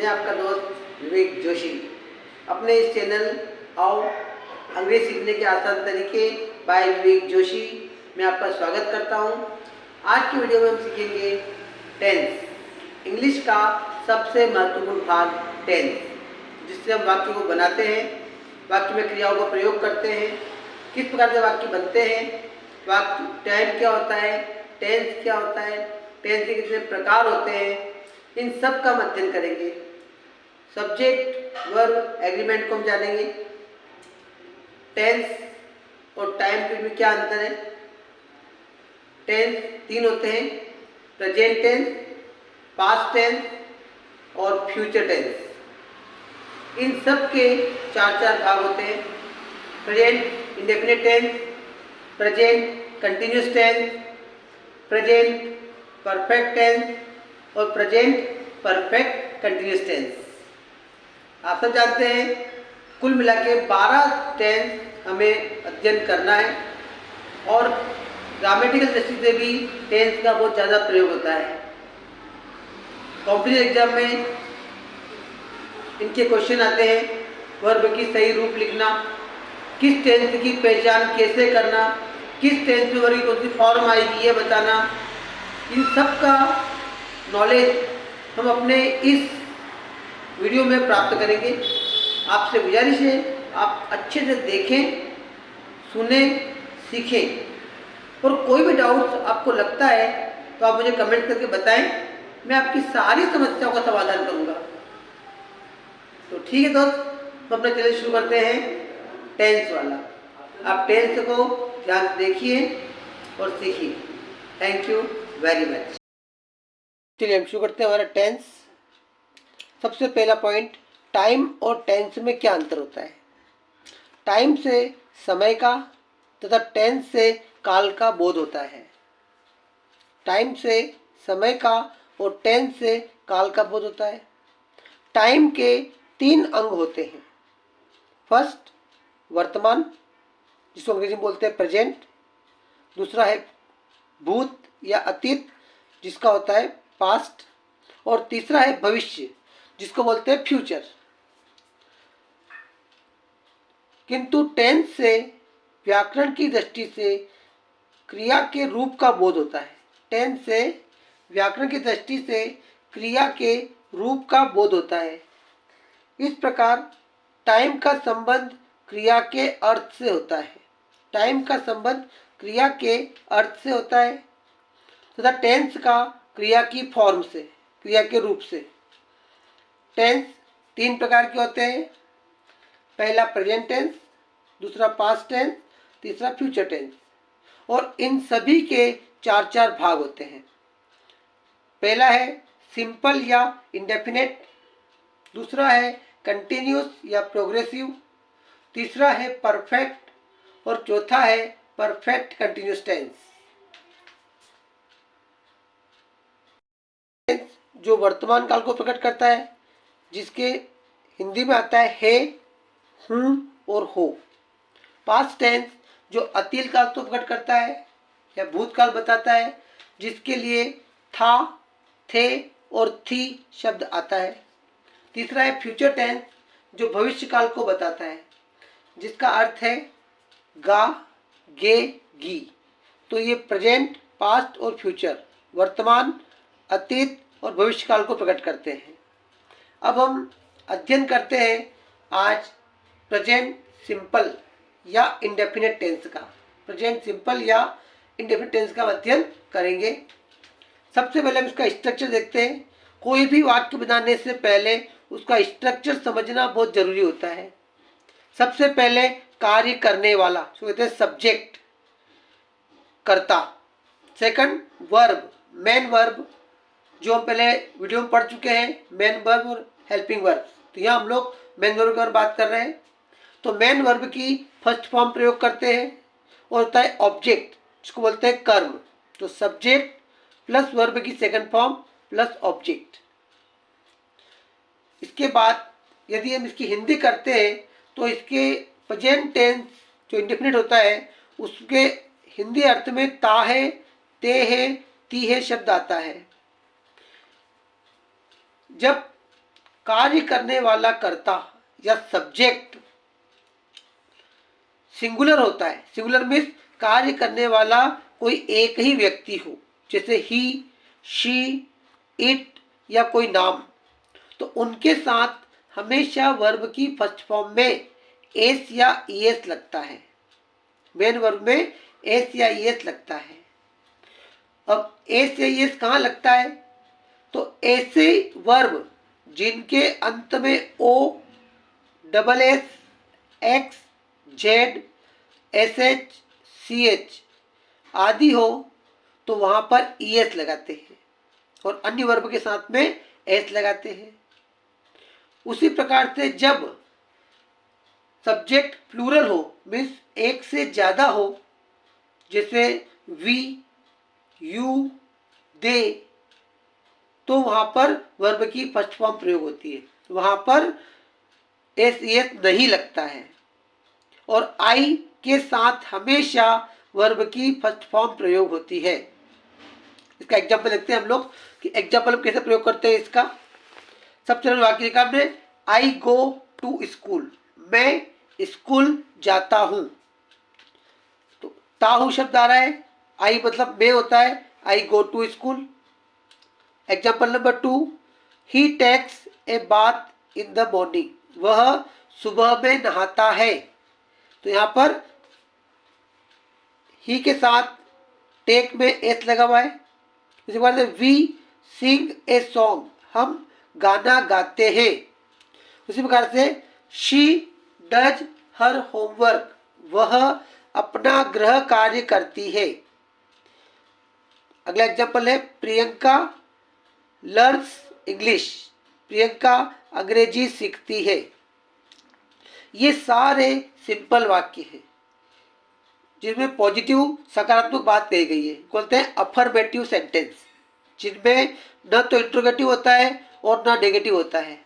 मैं आपका दोस्त विवेक जोशी अपने इस चैनल आओ अंग्रेजी सीखने के आसान तरीके बाय विवेक जोशी में आपका स्वागत करता हूं। आज की वीडियो में हम सीखेंगे टेंस, इंग्लिश का सबसे महत्वपूर्ण भाग टेंस, जिससे हम वाक्य को बनाते हैं, वाक्य में क्रियाओं का प्रयोग करते हैं, किस प्रकार से वाक्य बनते हैं, वाक्य टाइम क्या होता है, टेंस क्या होता है, टेंस के कितने प्रकार होते हैं, इन सब का हम अध्ययन करेंगे। सब्जेक्ट वर्ब एग्रीमेंट को हम जानेंगे। टेंस और टाइम पीरियड में क्या अंतर है। टेंस तीन होते हैं, प्रेजेंट टेंस, पास्ट टेंस और फ्यूचर टेंस। इन सब के चार चार भाग होते हैं। Present indefinite tense, present continuous tense, present perfect tense और प्रेजेंट परफेक्ट कंटिन्यूस टेंस। आप सब जानते हैं कुल मिला के 12 टेंस हमें अध्ययन करना है और ग्रामेटिकल दृष्टि से भी टेंस का बहुत ज़्यादा प्रयोग होता है। कॉम्पिटिटिव एग्जाम में इनके क्वेश्चन आते हैं। वर्ब की सही रूप लिखना, किस टेंस की पहचान कैसे करना, किस टेंस में वर्ब की कौन सी फॉर्म आएगी ये बताना, इन सब का नॉलेज हम अपने इस वीडियो में प्राप्त करेंगे। आपसे गुजारिश है आप अच्छे से देखें, सुने, सीखें और कोई भी डाउट आपको लगता है तो आप मुझे कमेंट करके बताएं, मैं आपकी सारी समस्याओं का समाधान करूंगा। तो ठीक है दोस्त, तो अपना चैनल शुरू करते हैं टेंस वाला। आप टेंस को ध्यान से देखिए और सीखिए। Thank you very much. चलिए हम शुरू करते हैं हमारा टेंस। सबसे पहला पॉइंट, टाइम और टेंस में क्या अंतर होता है। टाइम से समय का तथा टेंस से काल का बोध होता है। टाइम से समय का और टेंस से काल का बोध होता है। टाइम के 3 अंग होते हैं। फर्स्ट वर्तमान, जिसको अंग्रेजी में बोलते हैं प्रेजेंट। दूसरा है भूत या अतीत, जिसका होता है पास्ट। और तीसरा है भविष्य, जिसको बोलते हैं फ्यूचर। किंतु टेंस से व्याकरण की दृष्टि से क्रिया के रूप का बोध होता है। टेंस से व्याकरण की दृष्टि से क्रिया के रूप का बोध होता है। इस प्रकार टाइम का संबंध क्रिया के अर्थ से होता है। टाइम का संबंध क्रिया के अर्थ से होता है तथा टेंस का क्रिया की फॉर्म से, क्रिया के रूप से। टेंस 3 प्रकार के होते हैं। पहला प्रेजेंट टेंस, दूसरा पास्ट टेंस, तीसरा फ्यूचर टेंस। और इन सभी के 4 भाग होते हैं। पहला है सिंपल या इंडेफिनेट, दूसरा है कंटिन्यूस या प्रोग्रेसिव, तीसरा है परफेक्ट और चौथा है परफेक्ट कंटिन्यूस टेंस। जो वर्तमान काल को प्रकट करता है, जिसके हिंदी में आता है हूँ और हो। पास्ट टेंस जो अतीत काल को प्रकट करता है या भूतकाल बताता है, जिसके लिए था, थे और थी शब्द आता है। तीसरा है फ्यूचर टेंस जो भविष्य काल को बताता है, जिसका अर्थ है गा, गे, गी। तो ये प्रेजेंट, पास्ट और फ्यूचर, वर्तमान, अतीत और भविष्य काल को प्रकट करते हैं। अब हम अध्ययन करते हैं आज प्रेजेंट सिंपल या इंडेफिनिट टेंस का। प्रेजेंट सिंपल या इंडेफिनिट टेंस का अध्ययन करेंगे। सबसे पहले हम इसका स्ट्रक्चर देखते हैं। कोई भी वाक्य बनाने से पहले उसका स्ट्रक्चर समझना बहुत जरूरी होता है। सबसे पहले कार्य करने वाला, जो कहते हैं सब्जेक्ट, कर्ता। सेकंड वर्ब, मेन वर्ब, जो हम पहले वीडियो में पढ़ चुके हैं, मेन वर्ब और हेल्पिंग वर्ब। तो यहाँ हम लोग मेन वर्ब की बात कर रहे हैं। तो मेन वर्ब की फर्स्ट फॉर्म प्रयोग करते हैं और होता है ऑब्जेक्ट, जिसको बोलते हैं कर्म। तो सब्जेक्ट प्लस वर्ब की सेकंड फॉर्म प्लस ऑब्जेक्ट। इसके बाद यदि हम इसकी हिंदी करते हैं तो इसके प्रेजेंट टेंस जो इंडेफिनिट होता है, उसके हिंदी अर्थ में ता है, ते है, ती है शब्द आता है। जब कार्य करने वाला कर्ता या सब्जेक्ट सिंगुलर होता है। सिंगुलर मीन्स कार्य करने वाला कोई एक ही व्यक्ति हो, जैसे ही, शी, इट या कोई नाम, तो उनके साथ हमेशा वर्ब की फर्स्ट फॉर्म में एस या ईएस लगता है। मेन वर्ब में एस या ईएस लगता है। अब एस या ईएस कहाँ लगता है? तो ऐसे वर्ब जिनके अंत में O, double S, X, Z, S H, C H आदि हो तो वहां पर ईएस लगाते हैं और अन्य वर्ब के साथ में एस लगाते हैं। उसी प्रकार से जब सब्जेक्ट प्लूरल हो, मीन्स एक से ज्यादा हो, जैसे वी, यू, दे, तो वहां पर वर्ब की फर्स्ट फॉर्म प्रयोग होती है, वहां पर एस एस नहीं लगता है। और आई के साथ हमेशा वर्ब की फर्स्ट फॉर्म प्रयोग होती है। इसका एग्जाम्पल देखते हैं हम लोग कि एग्जाम्पल कैसे प्रयोग करते हैं इसका। सबसे पहले वाक्य लिखा हमने, आई गो टू स्कूल, मैं स्कूल जाता हूं। तो ताहू शब्द आ रहा है, आई मतलब मैं होता है, I go to school. Example number 2, he takes a bath in the morning, वह सुबह में नहाता है। तो यहां पर ही के साथ टेक में एस लगा हुआ है। इसके बाद वी सिंग ए सॉन्ग, हम गाना गाते हैं। उसी प्रकार से शी डज हर होमवर्क, वह अपना गृह कार्य करती है। अगला एग्जाम्पल है, प्रियंका लर्न्स इंग्लिश, प्रियंका अंग्रेजी सीखती है। ये सारे सिंपल वाक्य हैं जिनमें पॉजिटिव सकारात्मक बात कही गई है, बोलते हैं अफर्मेटिव सेंटेंस, जिनमें न तो इंट्रोगेटिव होता है और न नेगेटिव होता है।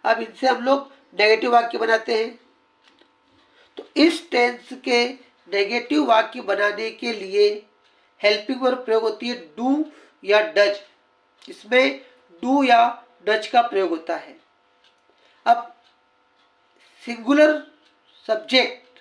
अब इनसे हम लोग नेगेटिव वाक्य बनाते हैं। तो इस टेंस के नेगेटिव वाक्य बनाने के लिए हेल्पिंग वर्ब प्रयोग होती है डू या डज। इसमें डू या डज का प्रयोग होता है। अब singular subject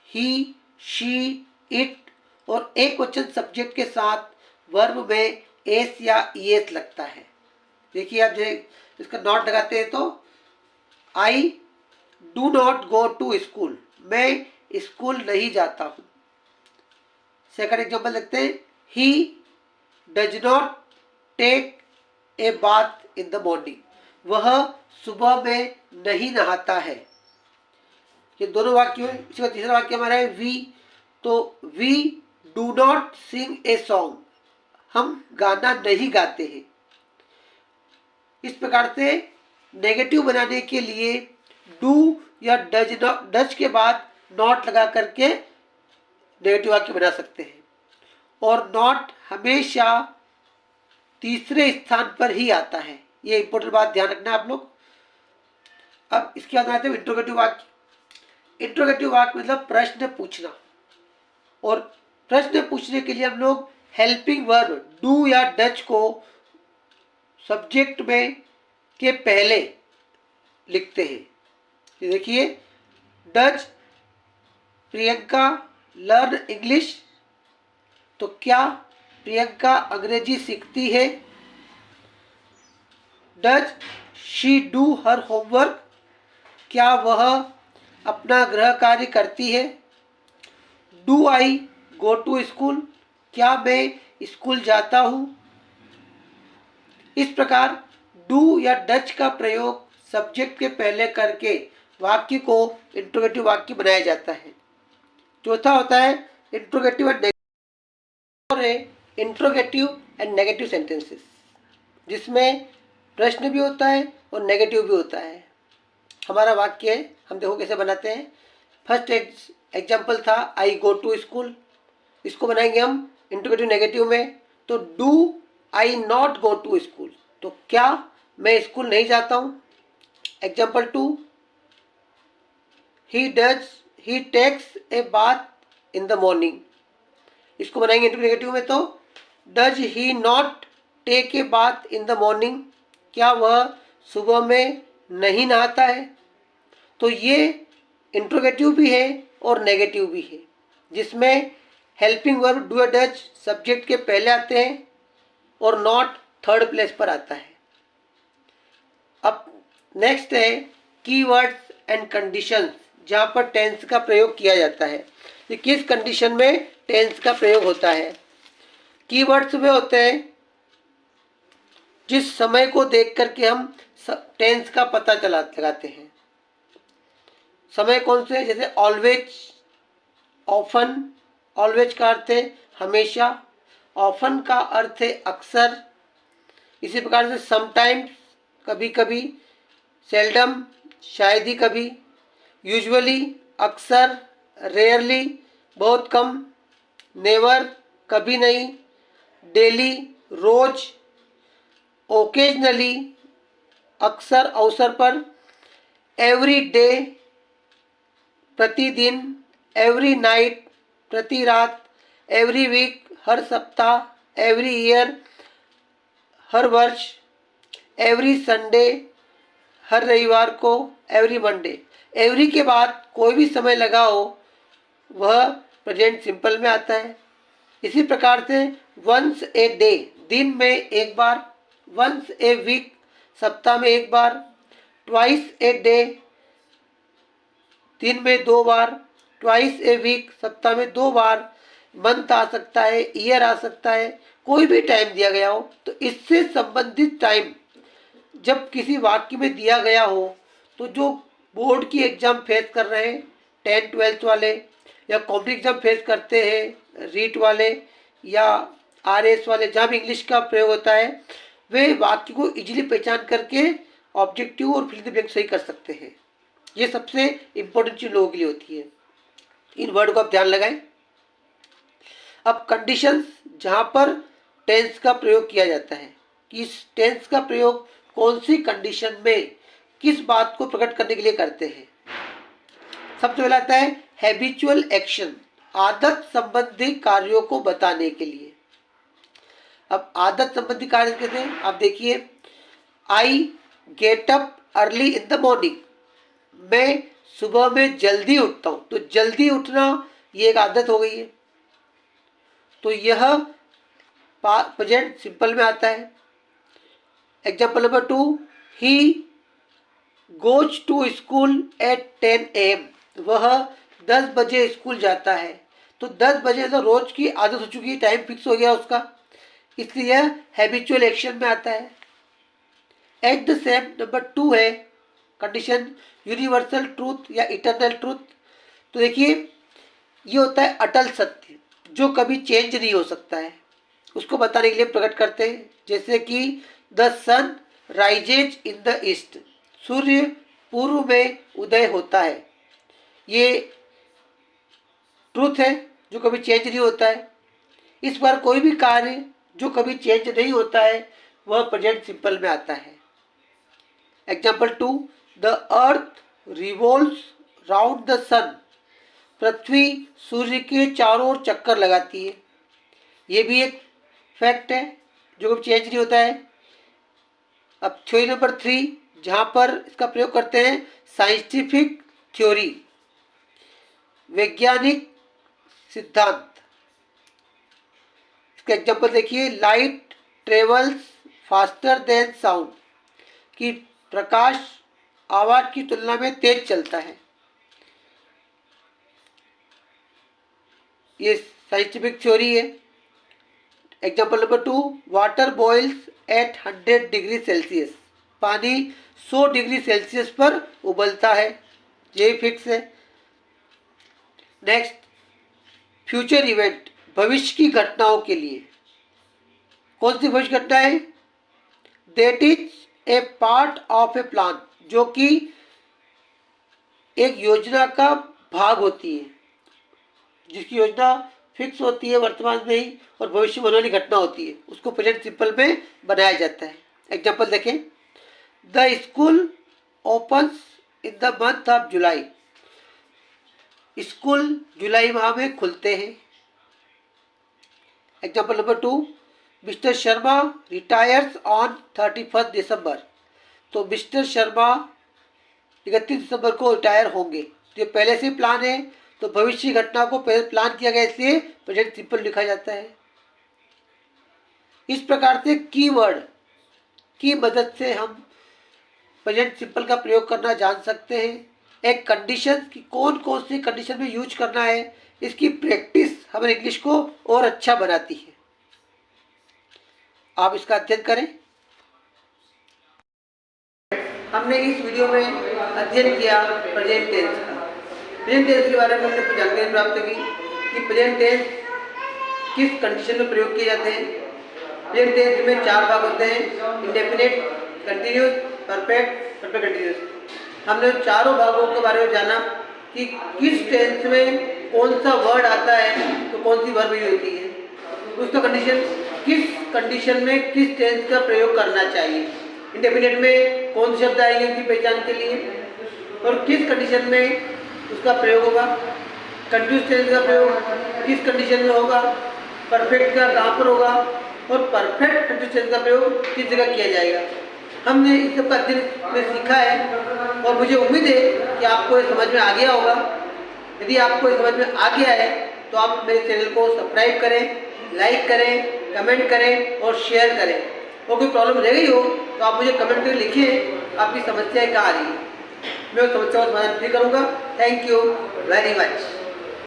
he, she, it और एक वचन सब्जेक्ट के साथ वर्ब में एस या ईएस लगता है। देखिए आप जो इसका नॉट लगाते हैं तो I do not go to school, मैं स्कूल नहीं जाता हूं। सेकंड एग्जांपल देखते हैं, he does not take a bath in the morning, वह सुबह में नहीं नहाता है। ये दोनों वाक्य है। इसका तीसरा वाक्य हमारा है वी, तो we do not sing a song, हम गाना नहीं गाते हैं। इस प्रकार से नेगेटिव बनाने के लिए डू या डज के बाद नॉट लगा करके नेगेटिव वाक्य बना सकते हैं। और नॉट हमेशा तीसरे स्थान पर ही आता है, ये इंपॉर्टेंट बात ध्यान रखना आप लोग। अब इसके बाद आते हैं इंट्रोगेटिव वाक्य। इंट्रोगेटिव वाक्य मतलब प्रश्न पूछना, और प्रश्न पूछने के लिए हम लोग हेल्पिंग वर्ब डू या डज को सब्जेक्ट में के पहले लिखते हैं। देखिए, डज प्रियंका लर्न इंग्लिश, तो क्या प्रियंका अंग्रेजी सीखती है? Does she do her homework, क्या वह अपना गृह कार्य करती है? Do I go to school, क्या मैं स्कूल जाता हूं? इस प्रकार डू या डज का प्रयोग सब्जेक्ट के पहले करके वाक्य को इंट्रोगेटिव वाक्य बनाया जाता है। चौथा होता है इंट्रोगेटिव एंड नेगेटिव सेंटेंसेस, जिसमें प्रश्न भी होता है और नेगेटिव भी होता है। हमारा वाक्य हम देखो कैसे बनाते हैं। फर्स्ट एग्जाम्पल था आई गो टू स्कूल, इसको बनाएंगे हम इंट्रोगेटिव नेगेटिव में। तो do I not go to school, तो क्या मैं स्कूल नहीं जाता हूं? Example 2, he takes a bath in the morning, इसको बनाएंगे इंट्रोगेटिव नेगेटिव में। तो does he not take a bath in the morning, क्या वह सुबह में नहीं नहाता है। तो ये इंट्रोगेटिव भी है और नेगेटिव भी है, जिसमें helping verb do does subject के पहले आते हैं और नॉट थर्ड प्लेस पर आता है। अब नेक्स्ट है कीवर्ड्स एंड कंडीशंस, जहाँ पर टेंस का प्रयोग किया जाता है। कि किस कंडीशन में टेंस का प्रयोग होता है। कीवर्ड्स वे होते हैं जिस समय को देख करके हम टेंस का पता लगाते हैं। समय कौन से, जैसे ऑलवेज, ऑफन। ऑलवेज का अर्थ है हमेशा, ऑफन का अर्थ है अक्सर। इसी प्रकार से समटाइम्स कभी कभी, सेल्डम शायद ही कभी, यूजुअली अक्सर, रेयरली बहुत कम, नेवर कभी नहीं, डेली रोज, ओकेजनली अक्सर अवसर पर, एवरी डे प्रतिदिन, एवरी नाइट प्रति रात, एवरी वीक हर सप्ताह, एवरी ईयर हर वर्ष, एवरी संडे हर रविवार को, एवरी मंडे। एवरी के बाद कोई भी समय लगा हो वह प्रेजेंट सिंपल में आता है। इसी प्रकार से वंस ए डे दिन में एक बार, वंस ए वीक सप्ताह में एक बार, ट्वाइस ए डे दिन में 2 बार, ट्वाइस ए वीक सप्ताह में 2 बार, मंथ आ सकता है, ईयर आ सकता है, कोई भी टाइम दिया गया हो। तो इससे संबंधित टाइम जब किसी वाक्य में दिया गया हो, तो जो बोर्ड की एग्जाम फेस कर रहे हैं 10th-12th वाले, या कॉम्पिटिटिव एग्जाम फेस करते हैं रीट वाले या RS वाले, जहाँ भी इंग्लिश का प्रयोग होता है, वे वाक्य को इजीली पहचान करके ऑब्जेक्टिव और फिल द ब्लैंक सही कर सकते हैं। ये सबसे इम्पोर्टेंट चीज लोगों के लिए होती है। इन वर्ड को आप ध्यान लगाएं। अब कंडीशंस, जहां पर टेंस का प्रयोग किया जाता है, कि इस टेंस का प्रयोग कौन सी कंडीशन में किस बात को प्रकट करने के लिए करते हैं। सबसे पहला आता है हैबिचुअल एक्शन, आदत संबंधी कार्यों को बताने के लिए। अब आदत संबंधी कार्य कहते हैं, आप देखिए, I get up early in the morning, मैं सुबह में जल्दी उठता हूं। तो जल्दी उठना ये एक आदत हो गई है। तो यह प्रेजेंट सिंपल में आता है। Example number 2, he goes to school at 10 AM, वह 10 बजे स्कूल जाता है। तो 10 बजे तो रोज की आदत हो चुकी है, टाइम फिक्स हो गया उसका, इसलिए हैबिचुअल एक्शन में आता है। एट द सेम नंबर 2 है कंडीशन, यूनिवर्सल ट्रूथ या इटरनल ट्रूथ। तो देखिए, ये होता है अटल सत्य, जो कभी चेंज नहीं हो सकता है, उसको बताने के लिए प्रकट करते हैं। जैसे कि the sun rises in the east, सूर्य पूर्व में उदय होता है। ये ट्रूथ है जो कभी चेंज नहीं होता है। इस बार कोई भी कार्य जो कभी चेंज नहीं होता है वह प्रेजेंट सिंपल में आता है। Example 2, the earth revolves round the sun, पृथ्वी सूर्य के चारों ओर चक्कर लगाती है। ये भी एक फैक्ट है जो कभी चेंज नहीं होता है। अब थ्योरी नंबर 3, जहां पर इसका प्रयोग करते हैं, साइंटिफिक थ्योरी, वैज्ञानिक सिद्धांत। इसका एग्जाम्पल देखिए, light travels faster than sound, कि प्रकाश आवाज की तुलना में तेज चलता है। ये साइंटिफिक थ्योरी है। Example number 2, water boils at 100 degree Celsius, पानी 100 डिग्री सेल्सियस पर उबलता है, ये फिक्स है। नेक्स्ट, फ्यूचर इवेंट, भविष्य की घटनाओं के लिए। कौन सी भविष्य घटना है? That is a part of A plan, जो कि एक योजना का भाग होती है, जिसकी योजना फिक्स होती है वर्तमान में ही और भविष्य में होने वाली घटना होती है, उसको प्रेजेंट सिंपल में बनाया जाता है। एग्जाम्पल देखें, the school opens in the month of July, school जुलाई माह में खुलते हैं। Example number 2, Mister Sharma retires on 31 December, तो मिस्टर शर्मा 31 दिसंबर को रिटायर होंगे। तो ये पहले से प्लान है, तो भविष्य की घटना को पहले प्लान किया गया, इसलिए प्रेजेंट सिंपल लिखा जाता है। इस प्रकार से कीवर्ड की मदद से हम प्रेजेंट सिंपल का प्रयोग करना जान सकते हैं। एक कंडीशन की कौन कौन सी कंडीशन में यूज करना है, इसकी प्रैक्टिस हमें इंग्लिश को और अच्छा बनाती है। आप इसका अध्ययन करें। हमने इस वीडियो में अध्ययन किया प्रेजेंट टेंस का। प्रेजेंट टेंस के बारे में हमने कुछ जानकारी प्राप्त की कि प्रेजेंट टेंस किस कंडीशन में प्रयोग किए जाते हैं। प्रेजेंट टेंस में 4 भाग होते हैं, indefinite, continuous, perfect, perfect continuous. हमने चारों भागों के बारे में जाना कि किस टेंस में कौन सा वर्ड आता है तो कौन सी वर्ब यूज होती है, उसका कंडीशन, किस कंडीशन में किस टेंस का प्रयोग करना चाहिए। इंडेफिनिट में कौन से शब्द आएंगे उनकी पहचान के लिए और किस कंडीशन में उसका प्रयोग होगा। कंटिन्यूस टेंस का प्रयोग किस कंडीशन में होगा, परफेक्ट का कहाँ पर होगा और परफेक्ट कंटिन्यूस टेंस का प्रयोग किस जगह किया जाएगा। हमने इस सब का अध्ययन में सीखा है और मुझे उम्मीद है कि आपको ये समझ में आ गया होगा। यदि आपको ये समझ में आ गया है तो आप मेरे चैनल को सब्सक्राइब करें, लाइक करें, कमेंट करें और शेयर करें। और कोई प्रॉब्लम रह गई हो तो आप मुझे कमेंट करके लिखिए आपकी समस्याएं कहाँ आ रही है, मैं उस समस्या का समाधान भी करूँगा। Thank you very much.